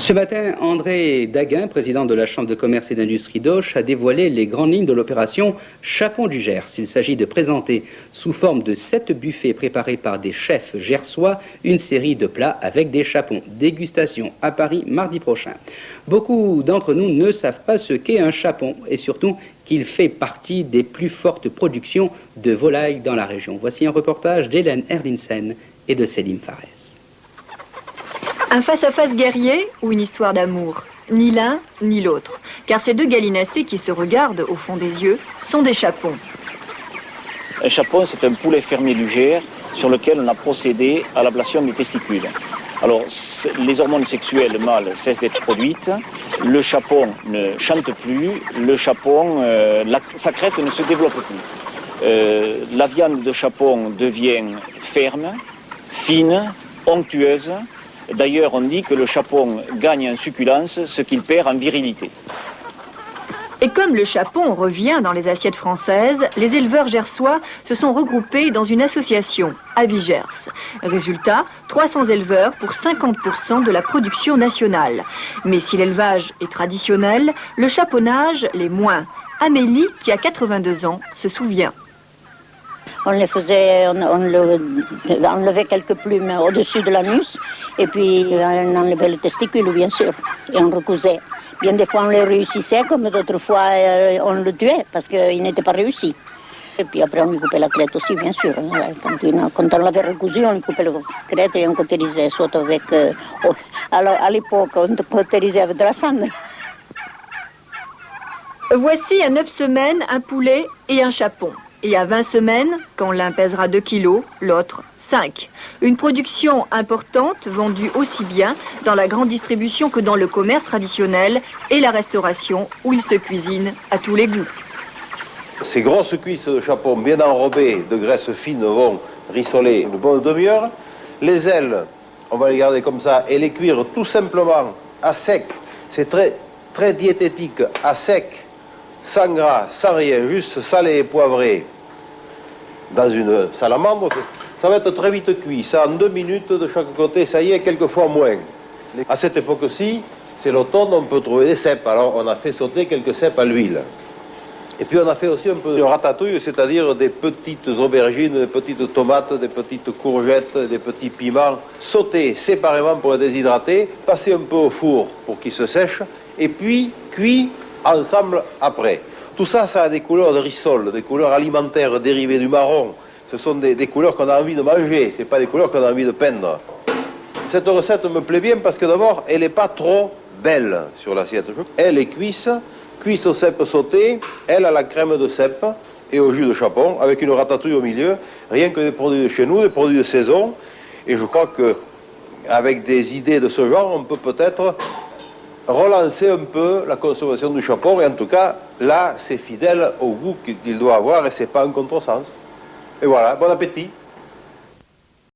Ce matin, André Daguin, président de la Chambre de commerce et d'industrie d'Auch, a dévoilé les grandes lignes de l'opération Chapon du Gers. Il s'agit de présenter, sous forme de 7 buffets préparés par des chefs gersois, une série de plats avec des chapons. Dégustation à Paris mardi prochain. Beaucoup d'entre nous ne savent pas ce qu'est un chapon et surtout qu'il fait partie des plus fortes productions de volailles dans la région. Voici un reportage d'Hélène Erlinsen et de Selim Fares. Un face-à-face guerrier ou une histoire d'amour? Ni l'un, ni l'autre. Car ces deux gallinacés qui se regardent au fond des yeux sont des chapons. Un chapon, c'est un poulet fermier du Gers sur lequel on a procédé à l'ablation des testicules. Alors, les hormones sexuelles mâles cessent d'être produites, le chapon ne chante plus, le chapon, sa crête ne se développe plus. La viande de chapon devient ferme, fine, onctueuse. D'ailleurs, on dit que le chapon gagne en succulence ce qu'il perd en virilité. Et comme le chapon revient dans les assiettes françaises, les éleveurs gersois se sont regroupés dans une association, Avigers. Résultat, 300 éleveurs pour 50% de la production nationale. Mais si l'élevage est traditionnel, le chaponnage l'est moins. Amélie, qui a 82 ans, se souvient. On les faisait, on enlevait quelques plumes au-dessus de l'anus et puis on enlevait le testicule, bien sûr, et on recousait. Bien des fois on les réussissait, comme d'autres fois on le tuait parce qu'il n'était pas réussi. Et puis après on lui coupait la crête aussi, bien sûr. Quand on l'avait recousu, on lui coupait la crête et on cautérisait, soit avec... alors à l'époque, on cautérisait avec de la cendre. Voici à 9 semaines un poulet et un chapon. Et à 20 semaines, quand l'un pèsera 2 kilos, l'autre 5. Une production importante, vendue aussi bien dans la grande distribution que dans le commerce traditionnel et la restauration, où il se cuisine à tous les goûts. Ces grosses cuisses de chapon bien enrobées de graisse fine vont rissoler une bonne demi-heure. Les ailes, on va les garder comme ça et les cuire tout simplement à sec. C'est très diététique, à sec, sans gras, sans rien, juste salé et poivré dans une salamandre. Ça va être très vite cuit, ça en 2 minutes de chaque côté, ça y est, quelquefois moins. À cette époque-ci, c'est l'automne, on peut trouver des cèpes, alors on a fait sauter quelques cèpes à l'huile. Et puis on a fait aussi un peu de ratatouille, c'est-à-dire des petites aubergines, des petites tomates, des petites courgettes, des petits piments, sautés séparément pour les déshydrater, passés un peu au four pour qu'ils se sèchent, et puis cuits ensemble après. Tout ça, ça a des couleurs de rissole, des couleurs alimentaires dérivées du marron. Ce sont des couleurs qu'on a envie de manger, ce n'est pas des couleurs qu'on a envie de peindre. Cette recette me plaît bien parce que d'abord, elle n'est pas trop belle sur l'assiette. Elle est cuisse au cèpe sauté, elle à la crème de cèpe et au jus de chapon, avec une ratatouille au milieu, rien que des produits de chez nous, des produits de saison. Et je crois qu'avec des idées de ce genre, on peut peut-être relancer un peu la consommation du chapon, et en tout cas, là, c'est fidèle au goût qu'il doit avoir et c'est pas un contresens. Et voilà, bon appétit.